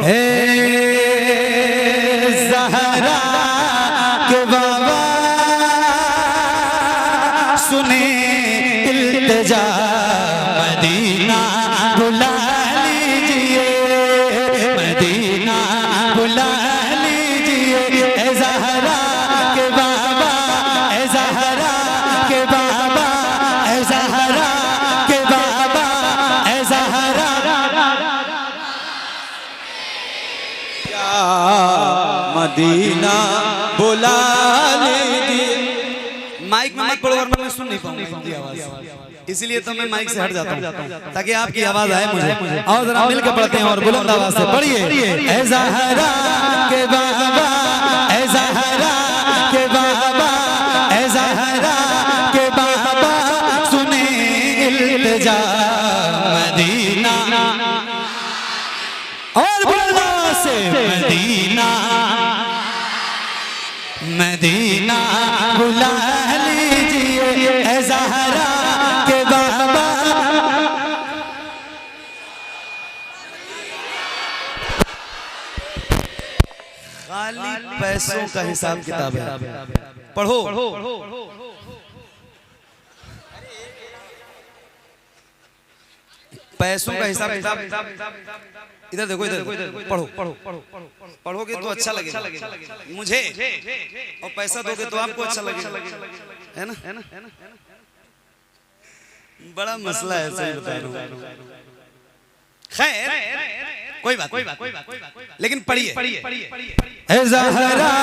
हे ज़हरा के बाबा सुने इल्तिजा मदीना बुला लीजिए, मदीना बुला लीजिए। ए ज़हरा के बाबा, ए ज़हरा के बाबा, ए ज़हरा के बाबा, ए ज़हरा मदीना बुला लीजिए। माइक में मत पढ़ो वरना मैं सुन नहीं पाऊंगा आवाज, इसीलिए तो मैं माइक से हट जाता हूं ताकि आपकी आवाज आए मुझे। और जरा मिलकर पढ़ते हैं और बुलंद आवाज से पढ़िए। ए ज़हरा के बाबा, ए ज़हरा के बाबा, ए ज़हरा के बाबा सुने इल्तिजा मदीना, और बुलंद आवाज से मदीना, मदीना बुला लीजिए। ए ज़हरा के बाबा खाली पैसों का हिसाब किताब है, पढ़ो। पैसों का हिसाब किताब, इधर देखो, इधर पढ़ो, पढ़ोगे तो अच्छा लगेगा मुझे, और पैसा दोगे तो आपको अच्छा लगेगा, है ना? बड़ा मसला है, सही बता रहा हूं। खैर कोई बात, लेकिन पढ़िए। ए ज़हरा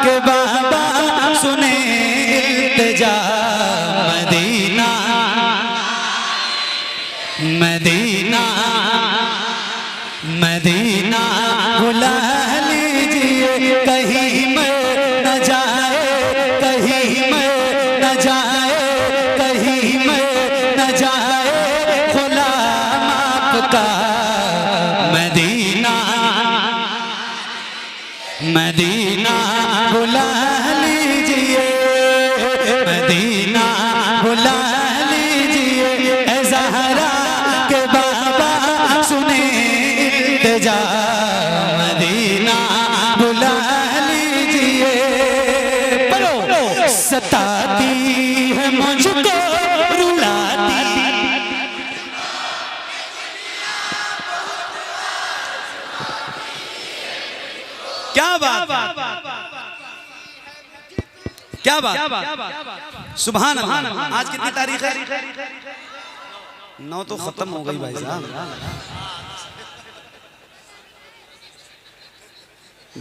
के बाबा सुने इल्तिजा मदीना, मदीना, मदीना बुला लीजिए। कहीं मर न जाए, कहीं मर न जाए, कहीं मर न जाए गुलाम आपका मदीना, मदीना बुला लीजिए, मदीना बुला लीजिए। ए ज़हरा के बाबा सुने इल्तिजा मदीना बुला लीजिए। पढ़ो। सताती है मुझको रुलाती, क्या बात, क्या बात, सुभान अल्लाह। आज कितनी तारीख है? 9 तो खत्म हो गई भाई साहब,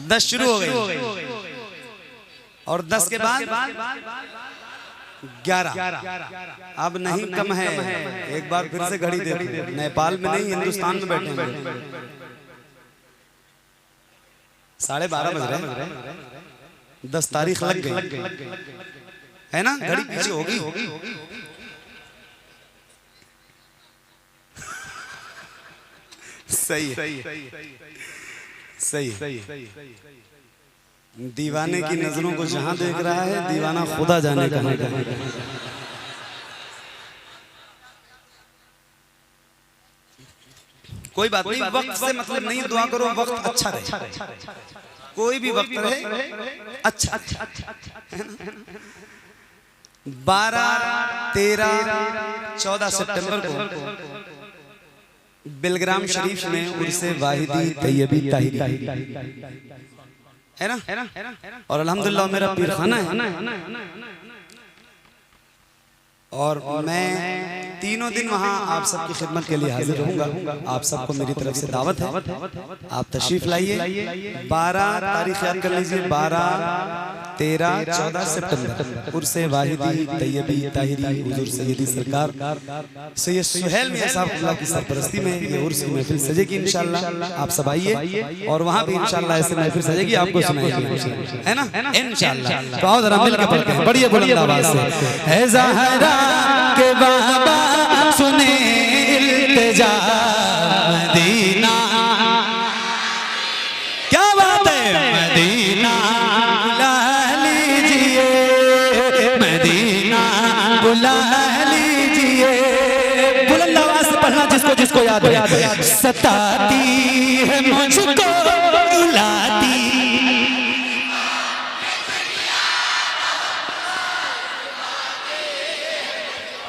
10 शुरू हो गई, और 10 के बाद 11। अब नहीं कम है, एक बार फिर से घड़ी देखो। नेपाल में नहीं, हिंदुस्तान में बैठे हैं, 12:30 बज रहे हैं, 10 तारीख लग गई, है ना? घड़ी पीछे होगी। सही सही। दीवाने की नजरों को जहां देख रहा है, दीवाना खुदा जाने कहां है। कोई बात नहीं, वक्त से मतलब नहीं, दुआ करो वक्त अच्छा रहे, कोई भी वक्त रहे अच्छा। 12, 13, 14 सितंबर को बेलग्राम शरीफ में उर्से वाहिदी तैयबी ताहिरी है ना, और अल्हम्दुलिल्लाह मेरा पीर खाना है, और मैं तीनों दिन वहाँ आप सबकी खिदमत के लिए हाजिर रहूंगा। आप सबको मेरी तरफ से दावत है, आप तशरीफ लाइए। 12 तारीख याद कर लीजिए, 12, 13, 14 सितंबर उर्से वाहिदी तैयबी ताहिरी हुजूर सैयदी सरकार सैयद सुहेल मियां साहब की सरपरस्ती में ये उर्स की महफिल सजेगी इंशाल्लाह। आप सब आइए, और वहाँ भी इंशाल्लाह ऐसे महफिल सजेगी, आपको सुनाएगी, है ना, इंशाल्लाह। तो आओ जरा मिलकर पढ़ते हैं, बढ़िया बुलंद आवाज से। है ज़हरा के बाबा सुने इल्तिजा मदीना, क्या बात है, मदीना बुला लीजिए, मदीना बुला लीजिए। बुलंद आवाज से पढ़ना जिसको जिसको जिसको याद है। सताती है मुझको रुलाती,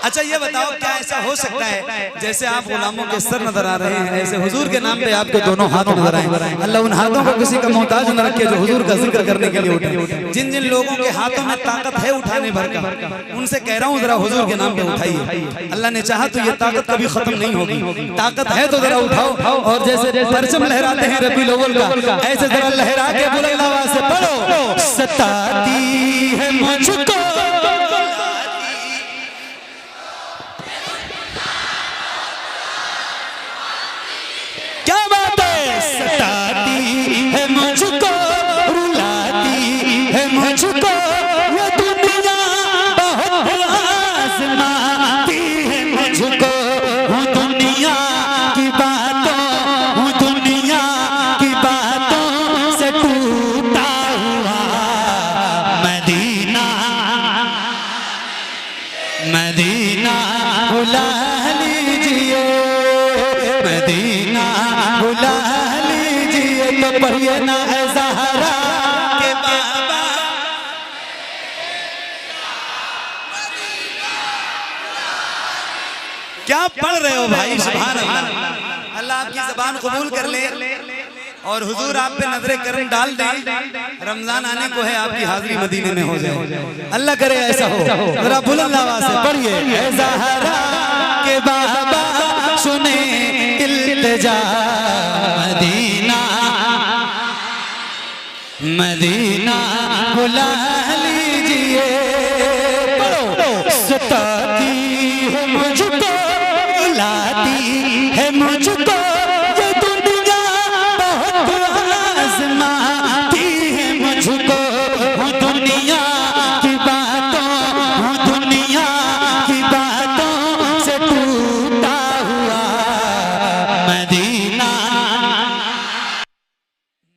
अच्छा ये बताओ क्या ऐसा हो सकता है जैसे आप गुलामों के सर नजर आ रहे हैं, ऐसे हुजूर के नाम पे आपके दोनों हाथ नजर आए। अल्लाह उन हाथों को किसी का मोहताज न रखे जो हुजूर का जिक्र करने के लिए उठे। जिन जिन लोगों के हाथों में ताकत है उठाने भर का, उनसे कह रहा हूँ जरा हुजूर के नाम पे उठाइए। अल्लाह ने चाहा तो ये ताकत कभी खत्म नहीं होगी। ताकत है तो जरा उठाओ, और जैसे परचम लहराते हैं रबीउल अव्वल का, ऐसे जरा लहरा के बुलंद आवाज से पढ़ो। सताती है मुझको मुझको ये दुनिया बहुत आज़माती है, मुझको हूँ दुनिया की बातों से टूटा हुआ। मदीना मदीना बुला लीजिए, मदीना बुला लीजिए। तो पढ़िए ना ज़हरा के बाबा, क्या पढ़ रहे हो भाई? सुभान अल्लाह। अल्लाह आपकी ज़बान कबूल कर ले और हुजूर आप पे नजरे करम डाल दे। रमजान आने को है, आपकी हाजिरी मदीने में हो जाए। अल्लाह करे ऐसा हो। जरा बुलंद आवाज से पढ़िए। ज़हरा के बाबा सुने इल्तिजा, मदीना मदीना बुला लीजिए। सताती है मुझको रुलाती है, मुझको ये दुनिया बहुत आज़माती है, मुझको हूँ दुनिया की बातों से टूटा हुआ। मदीना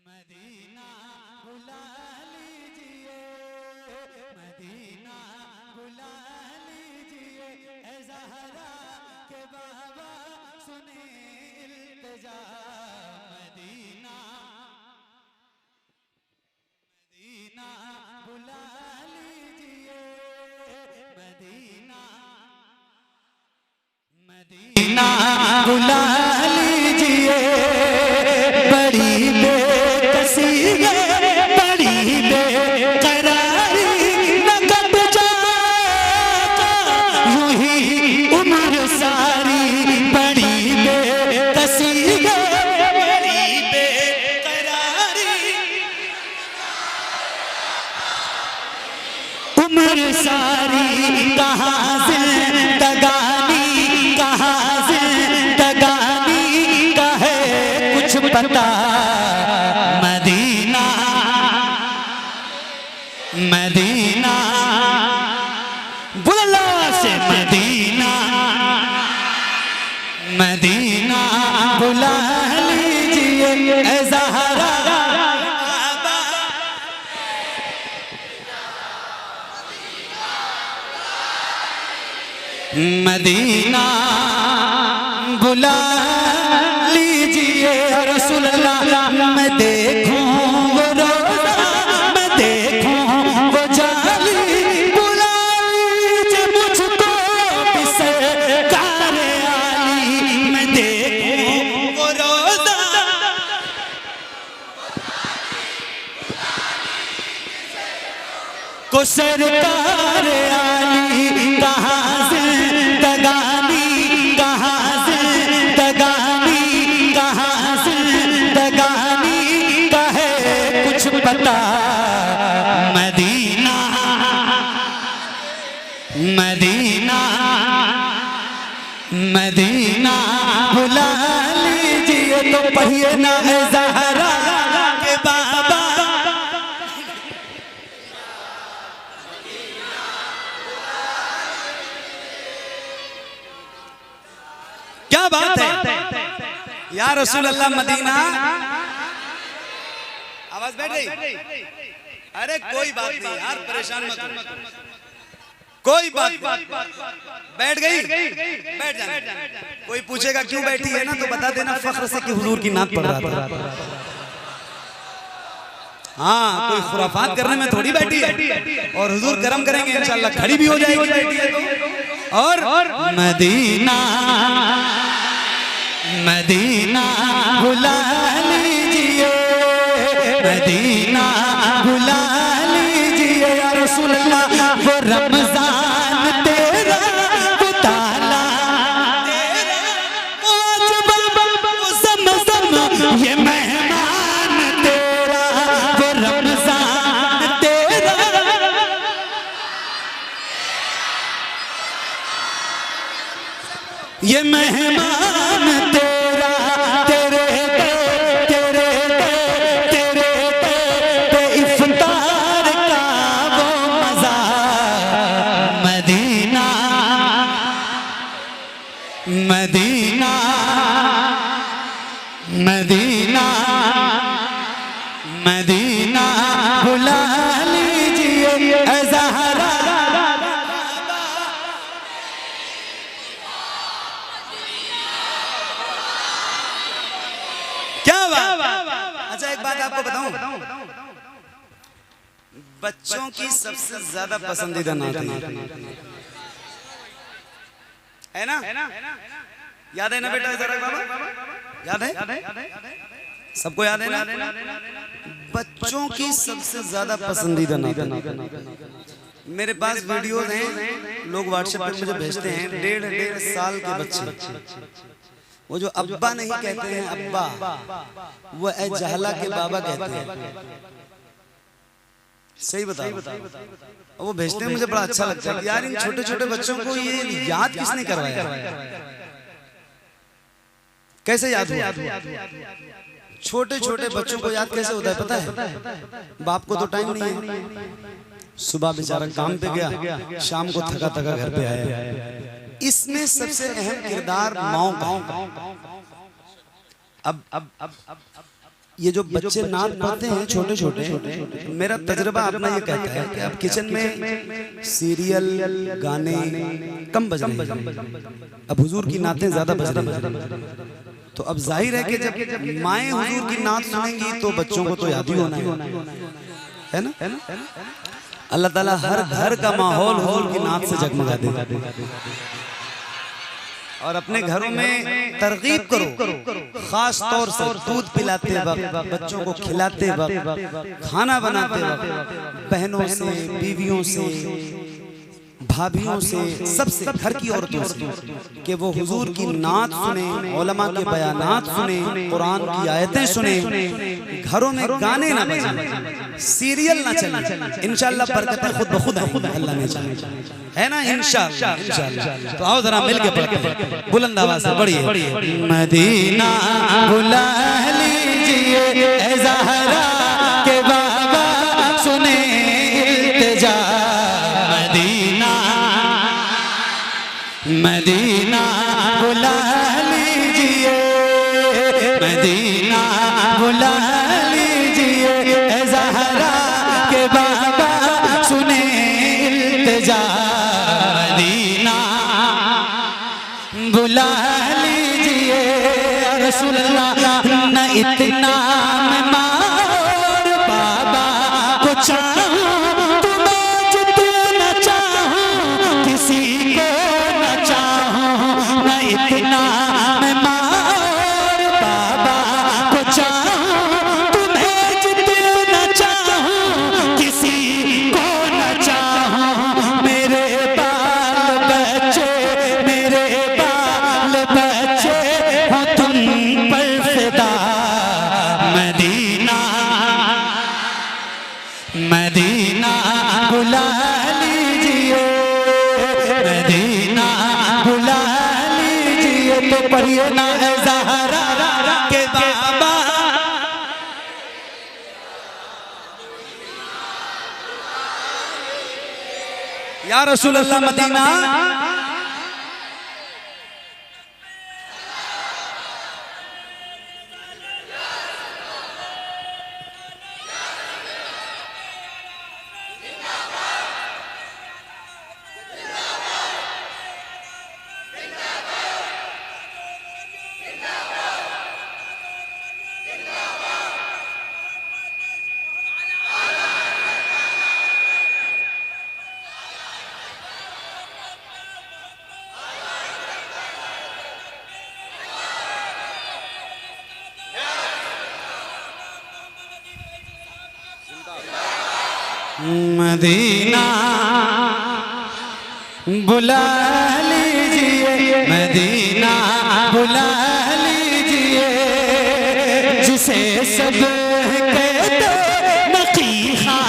मदीना बुला लीजिए, मदीना बुला लीजिए। ऐ ज़हरा के बाबा सुने इल्तिजा, मदीना मदीना बुला लीजिए, मदीना मदीना बुला लीजिए। बड़ी बेकसी बड़ी बेकरारी न कट जाए यूं ही उम्र सारी। बड़ी बेकसी बड़ी बेकरारी उम्र सारी। कहाँ जिंदगानी का है कुछ पता। मदीना मदीना बुला से, मदीना मदीना बुला लीजिए। ऐ ज़हरा मदीना बुला लीजिए। रसूल अल्लाह मैं देखूं वो रोज़ा, मैं देखूं वो जाली, बुला लीजिए मुझको भी सरकार आली। मैं देखूं वो रोज़ा को सरकार आली। कहाँ जिंदगानी का है कुछ पता। मदीना मदीना मदीना बुला लीजिए। तो पढ़िए ना ज़हरा के बाबा, क्या बात है या रसूल अल्लाह। मदीना आवाज बैठ गई? अरे कोई बात नहीं यार, परेशान मत हो, कोई बात बैठ गई, बैठ जाना। कोई पूछेगा क्यों बैठी है ना, तो बता देना फख्र से कि हुजूर की नात पढ़ रहा था। हाँ, कोई खुराफात करने में थोड़ी बैठी है, और हुजूर करम करेंगे इंशाल्लाह खड़ी भी हो जाएगी बैठी है तो। और मदीना मदीना बुला लीजिए, मदीना बुला लीजिए या रसूल अल्लाह। वो रमजान तेरा वो ताला तेरा, वो अजब वो ज़मज़म ये मेहमान तेरा, वो रमजान तेरा ये मेहमान तेरा, तेरे पे इफ्तार का वो मजा। मदीना मदीना मदीना मदीना बुला लीजिए ऐ ज़हरा। क्या बात। अच्छा एक बात आपको बताऊं, बच्चों की सबसे ज्यादा पसंदीदा नात है ना? याद है ना बेटा? जरा बाबा याद है? सबको याद है ना? बच्चों की सबसे ज्यादा पसंदीदा नात। मेरे पास वीडियोस हैं, लोग व्हाट्सएप पे मुझे भेजते हैं, 1.5 साल के बच्चे, वो जो अब्बा नहीं कहते हैं अब्बा, वो ए जहला के बाबा कहते हैं। सही बताओ। वो भेजते हैं, मुझे बड़ा अच्छा लगता है कि यार इन छोटे छोटे बच्चों को ये याद किसने करवाया, कैसे याद हुआ? छोटे छोटे बच्चों को याद कैसे होता है पता है? बाप को तो टाइम नहीं है, सुबह बेचारा काम पे गया, शाम को थका थका घर पे आया। इसमें सबसे अहम किरदार माँ का। अब ये जो बच्चे नात पढ़ते हैं छोटे छोटे, मेरा तजुर्बा अपना ये कहता है कि अब किचन में सीरियल गाने कम बज रहे हैं, अब हुजूर की नातें ज्यादा बज रही हैं। तो अब जाहिर है कि जब माएँ हुजूर की नात सुनेंगी तो बच्चों को तो याद ही होना है ना? अल्लाह ताला हर घर का माहौल हुजूर की नात से जगमगा देगा। और अपने घरों में तरगीब करो, खास तौर से दूध पिलाते वक्त, बच्चों को खिलाते वक्त, खाना बनाते वक्त, बहनों से, बीवियों से, भाभियों से, सबसे, घर की औरतों से, कि वो हुजूर की नात सुने, उलमा के बयानात सुने, कुरान की आयतें सुने, घरों में गाने ना बजे, सीरियल ना चले, इंशाअल्लाह बरकतें खुद ब खुद अल्लाह ने चाहे, है ना? इंशाअल्लाह। तो आओ जरा मिलके पढ़ते हैं, बुलंद आवाज से पढ़िए। मदीना बुला लीजिए ऐ ज़हरा के बाबा सुने इल्तिजा। मदीना मदीना बुला लीजिए, मदीना बुला लीजिए ऐ ज़हरा के बाबा सुने इल्तिजा। मदीना बुला लीजिए या रसूल अल्लाह। न इतना मैं माँ और बाबा को चाहूं, तुम्हें जितना चाहूं किसी को न चाहूं। न इतना मैं माँ और बाबा को चाहूं, तुम्हें जितना चाहूं किसी को न चाहूं। मेरे बाल बच्चे, मेरे बाल बच्चे हो तुम पर फिदा। मदीना मदीना बुला लीजिए, मदीना बुला लीजिए। तो पढ़िए ना ऐ ज़हरा के बाबा। या रसूल अल्लाह मदीना मदीना बुला लीजिए, मदीना बुला लीजिए, जिसे सब कहते नकीहा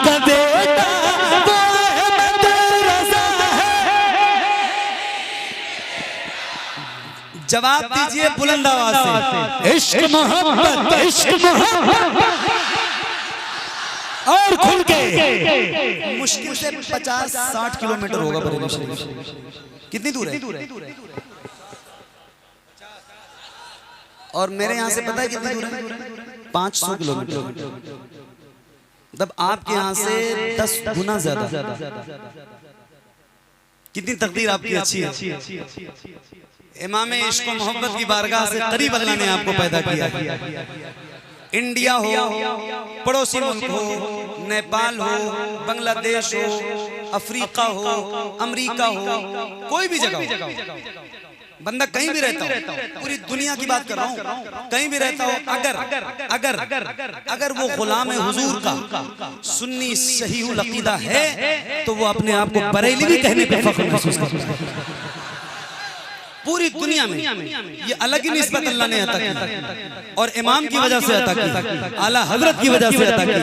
का बेटा वो अहमद रज़ा है। जवाब दीजिए बुलंद आवाज से। इश्क मोहब्बत, इश्क मोहब्बत और खुल के। मुश्किल से 50-60 किलोमीटर होगा बरेली शरीफ। कितनी दूर है? और मेरे यहाँ से पता है कितनी दूर है? 500 किलोमीटर। मतलब आपके यहाँ से 10 गुना ज्यादा। कितनी तकदीर आपकी अच्छी है। इमाम इश्क व मोहब्बत की बारगाह से करीब अल्लाह ने आपको पैदा किया। इंडिया हो, पड़ोसी मुल्क हो, नेपाल हो, बांग्लादेश हो, अफ्रीका हो, अमेरिका हो, कोई भी जगह हो, बंदा कहीं भी रहता हो, पूरी दुनिया की बात कर रहा हूँ, कहीं भी रहता हो, अगर अगर अगर वो गुलाम है हुजूर का, सुन्नी सहीहुल अकीदा है, तो वो अपने आप को बरेलवी कहने पे फख्र महसूस करता है। पूरी दुनिया में ये अलग ही निस्बत अल्लाह ने अता की, और इमाम की वजह से अता की, आला हजरत की वजह से अता की।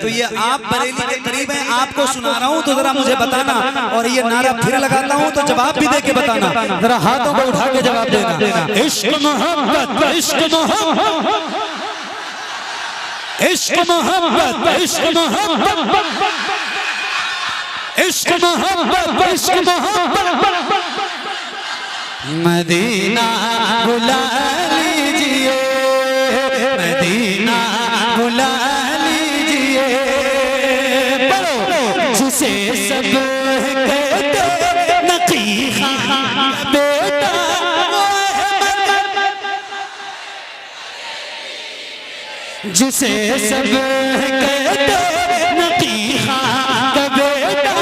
तो ये आप बरेली के करीब हैं, आपको सुना रहा हूँ, तो जरा मुझे बताना, और ये नारा फिर लगाता हूँ तो जवाब भी दे के बताना, जरा हाथों को उठा के जवाब देना। इश्क मोहब्बत, इश्क मोहब्बत, इश्क मोहब्बत, इश्क मोहब्बत, इश्क मोहब्बत, इश्क मोहब्बत। मदीना बुला लीजिए, मदीना बुला लीजिए, जिसे सब कहते नकीहा बेटा वो अहमद, जिसे सब कहते नकीहा का बेटा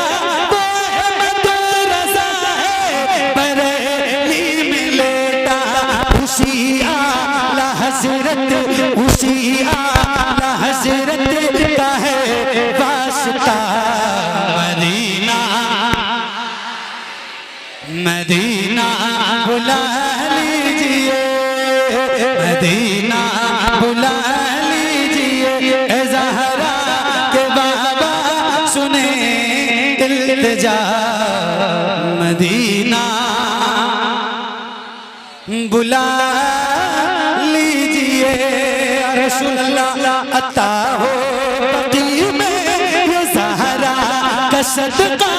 वो अहमद रज़ा है। बरेली में लेटा उसी आला हजरत, उसी आला हजरत का है वास्ता। मदीना मदीना बुला लीजिए, मदीना बुला लीजिए, ए ज़हरा के बाबा सुने इल्तिजा। मदीना बुला लीजिए, रसूलुल्लाह अता हो बकी में, ये ज़हरा का सदका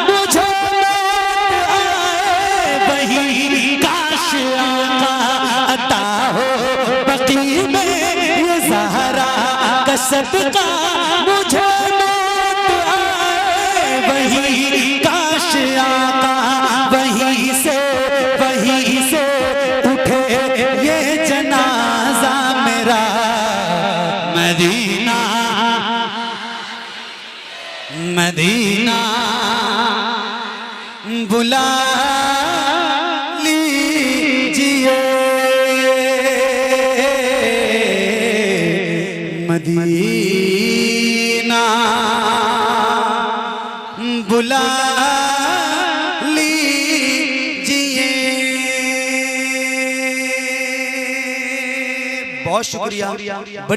मुझे आए, वही काश आका अता हो बकी में, ये ज़हरा का सदका मुझे आए, वही काश आका वहीं से उठे ये जनाजा मेरा। मदीना मदीना बुला लीजिए, मदीना बुला लीजिए। बहुत शुक्रिया, बड़ी